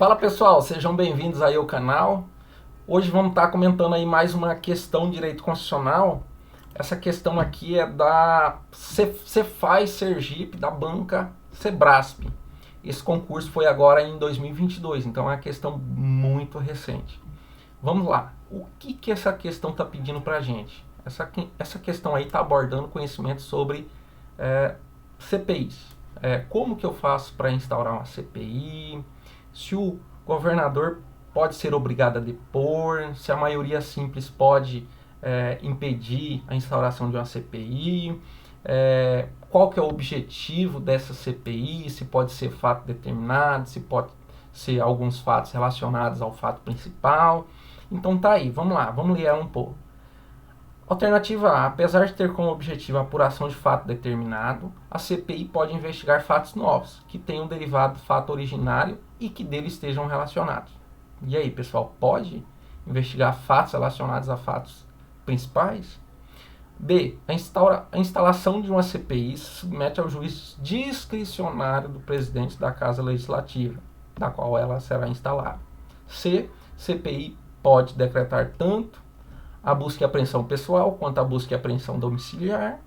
Fala pessoal, sejam bem-vindos aí ao canal. Hoje vamos estar comentando aí mais uma questão de direito constitucional. Essa questão aqui é da Cefaz Sergipe, da banca Sebrasp. Esse concurso foi agora em 2022, então é uma questão muito recente. Vamos lá, o que essa questão está pedindo para a gente? Essa questão aí está abordando conhecimento sobre CPIs. Como que eu faço para instaurar uma CPI? Se o governador pode ser obrigado a depor, se a maioria simples pode impedir a instauração de uma CPI, qual que é o objetivo dessa CPI, se pode ser fato determinado, se pode ser alguns fatos relacionados ao fato principal. Então tá aí, vamos lá, vamos ler um pouco. Alternativa A. Apesar de ter como objetivo a apuração de fato determinado, a CPI pode investigar fatos novos, que tenham derivado do fato originário e que dele estejam relacionados. E aí, pessoal, pode investigar fatos relacionados a fatos principais? B. A instalação de uma CPI se submete ao juízo discricionário do presidente da Casa Legislativa, da qual ela será instalada. C. CPI pode decretar tanto a busca e apreensão pessoal quanto a busca e apreensão domiciliar.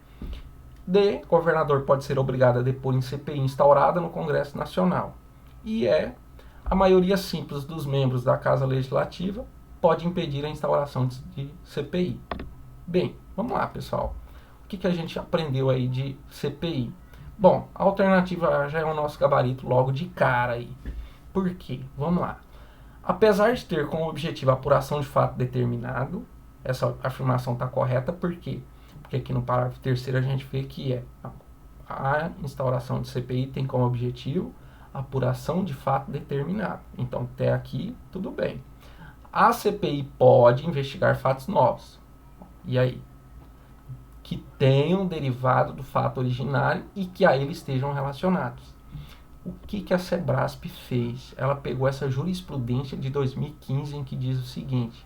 D. Governador pode ser obrigado a depor em CPI instaurada no Congresso Nacional. E a maioria simples dos membros da Casa Legislativa pode impedir a instauração de CPI. Bem, vamos lá, pessoal. O que a gente aprendeu aí de CPI? Bom, a alternativa já é o nosso gabarito logo de cara aí. Por quê? Vamos lá. Apesar de ter como objetivo a apuração de fato determinado, essa afirmação está correta, por quê? Porque aqui no parágrafo 3º a gente vê que a instauração de CPI tem como objetivo a apuração de fato determinado. Então, até aqui, tudo bem. A CPI pode investigar fatos novos. E aí? Que tenham derivado do fato originário e que a ele estejam relacionados. O que a Sebrasp fez? Ela pegou essa jurisprudência de 2015 em que diz o seguinte: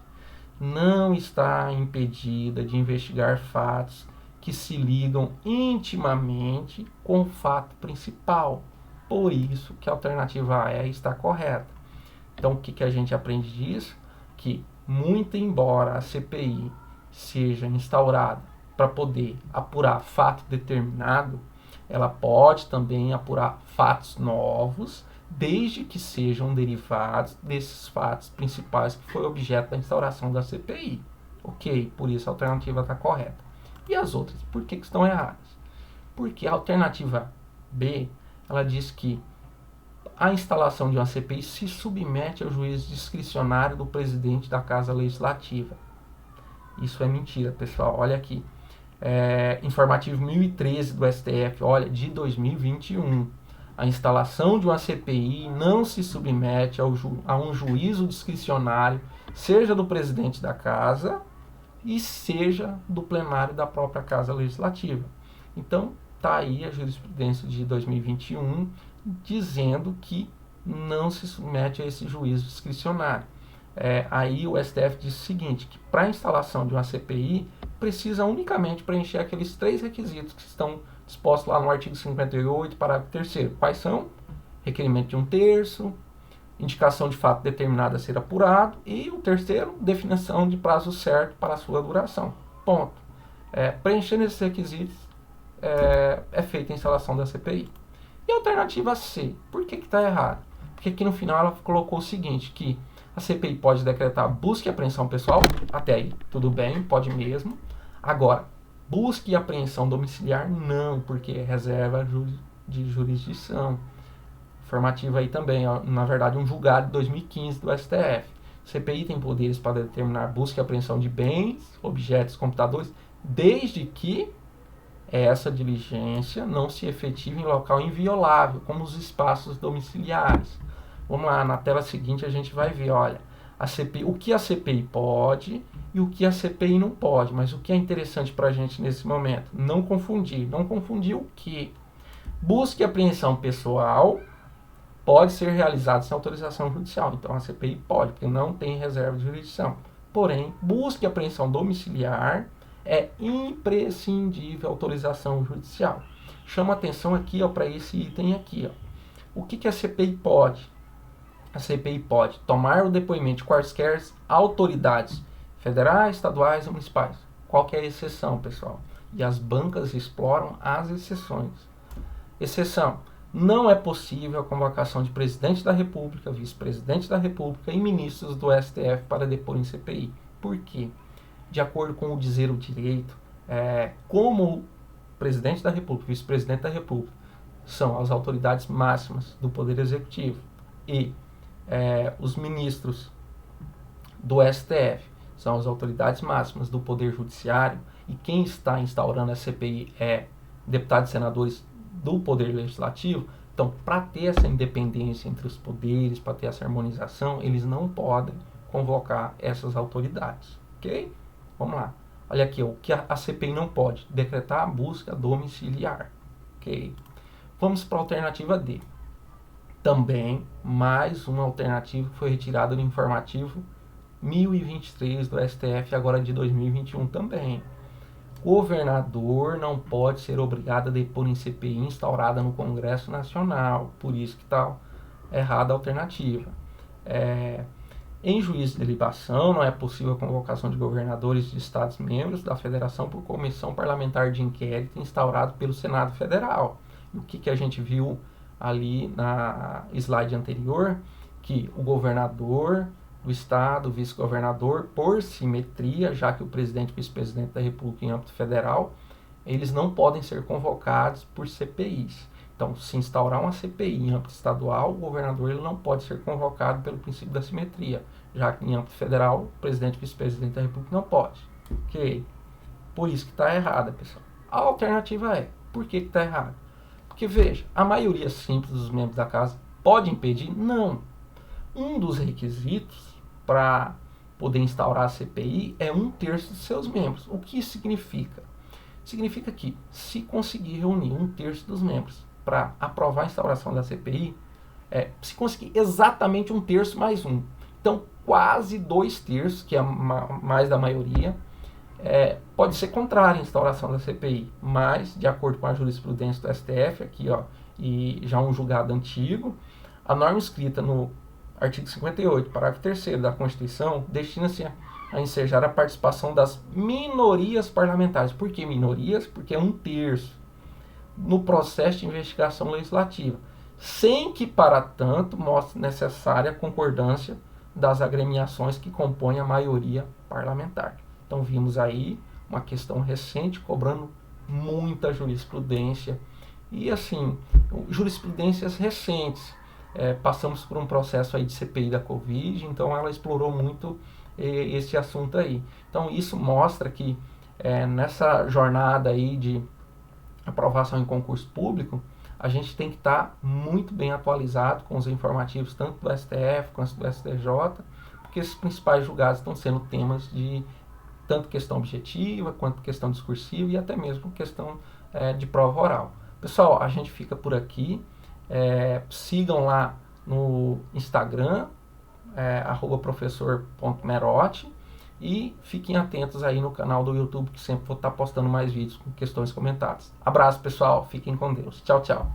não está impedida de investigar fatos que se ligam intimamente com o fato principal. Por isso que a alternativa A está correta. Então, o que a gente aprende disso? Que, muito embora a CPI seja instaurada para poder apurar fato determinado, ela pode também apurar fatos novos, desde que sejam derivados desses fatos principais que foi objeto da instauração da CPI. Ok, por isso a alternativa está correta. E as outras, por que estão erradas? Porque a alternativa B, ela diz que a instalação de uma CPI se submete ao juízo discricionário do presidente da Casa Legislativa. Isso é mentira, pessoal. Olha aqui. Informativo 1013 do STF, olha, de 2021. A instalação de uma CPI não se submete a um juízo discricionário, seja do presidente da Casa e seja do plenário da própria Casa Legislativa. Então, está aí a jurisprudência de 2021 dizendo que não se submete a esse juízo discricionário. Aí o STF diz o seguinte, que para a instalação de uma CPI precisa unicamente preencher aqueles 3 requisitos que estão dispostos lá no artigo 58, parágrafo 3º. Quais são? Requerimento de 1/3, indicação de fato determinado a ser apurado e o terceiro, definição de prazo certo para a sua duração. Ponto. Preenchendo esses requisitos, é feita a instalação da CPI. E a alternativa C, por que está errado? Porque aqui no final ela colocou o seguinte, que a CPI pode decretar busca e apreensão pessoal, até aí tudo bem, pode mesmo. Agora, busca e apreensão domiciliar, não, porque é reserva de jurisdição. Informativa aí também, na verdade, um julgado de 2015 do STF. CPI tem poderes para determinar busca e apreensão de bens, objetos, computadores, desde que essa diligência não se efetive em local inviolável, como os espaços domiciliares. Vamos lá, na tela seguinte a gente vai ver, olha, o que a CPI pode e o que a CPI não pode. Mas o que é interessante para a gente nesse momento? Não confundir. Não confundir o que? Busca e apreensão pessoal pode ser realizada sem autorização judicial. Então a CPI pode, porque não tem reserva de jurisdição. Porém, busca e apreensão domiciliar é imprescindível autorização judicial. Chama atenção aqui para esse item aqui. O que a CPI pode? a CPI pode tomar o depoimento de quaisquer autoridades federais, estaduais e municipais. Qual que é a exceção, pessoal? E as bancas exploram as exceções. Exceção: não é possível a convocação de presidente da República, vice-presidente da República e ministros do STF para depor em CPI. Por quê? De acordo com o dizer o direito, como o presidente da República, vice-presidente da República, são as autoridades máximas do Poder Executivo e os ministros do STF são as autoridades máximas do Poder Judiciário e quem está instaurando a CPI é deputados e senadores do Poder Legislativo. Então, para ter essa independência entre os poderes, para ter essa harmonização, eles não podem convocar essas autoridades, ok? Vamos lá. Olha aqui, o que a CPI não pode: decretar a busca domiciliar, ok? Vamos para a alternativa D. Também, mais uma alternativa que foi retirada do informativo 1023 do STF, agora de 2021 também. Governador não pode ser obrigado a depor em CPI instaurada no Congresso Nacional. Por isso que está errada a alternativa. Em juízo de delibação, não é possível a convocação de governadores de estados membros da federação por comissão parlamentar de inquérito instaurado pelo Senado Federal. E o que a gente viu ali na slide anterior? Que o governador do estado, o vice-governador, por simetria, já que o presidente e vice-presidente da República em âmbito federal, eles não podem ser convocados por CPIs. Então, se instaurar uma CPI em âmbito estadual, o governador ele não pode ser convocado pelo princípio da simetria, já que em âmbito federal, o presidente e vice-presidente da República não pode. Ok? Por isso que está errada, pessoal. A alternativa é: por que está errada? Porque, veja, a maioria simples dos membros da casa pode impedir? Não. Um dos requisitos para poder instaurar a CPI é 1/3 de seus membros. O que isso significa? Significa que, se conseguir reunir 1/3 dos membros para aprovar a instauração da CPI, se conseguir exatamente 1/3 mais 1, então quase 2/3, que é mais da maioria, pode ser contrário à instauração da CPI, mas, de acordo com a jurisprudência do STF, aqui, ó, e já um julgado antigo, a norma escrita no artigo 58, parágrafo 3º da Constituição, destina-se a ensejar a participação das minorias parlamentares. Por que minorias? Porque é 1/3 no processo de investigação legislativa, sem que, para tanto, mostre necessária a concordância das agremiações que compõem a maioria parlamentar. Então, vimos aí uma questão recente cobrando muita jurisprudência. E, assim, jurisprudências recentes. Passamos por um processo aí de CPI da Covid, então ela explorou muito esse assunto aí. Então, isso mostra que nessa jornada aí de aprovação em concurso público, a gente tem que estar muito bem atualizado com os informativos, tanto do STF quanto do STJ, porque esses principais julgados estão sendo temas de tanto questão objetiva, quanto questão discursiva e até mesmo questão de prova oral. Pessoal, a gente fica por aqui. Sigam lá no Instagram, @professor.merotti, e fiquem atentos aí no canal do YouTube, que sempre vou estar postando mais vídeos com questões comentadas. Abraço, pessoal, fiquem com Deus. Tchau, tchau.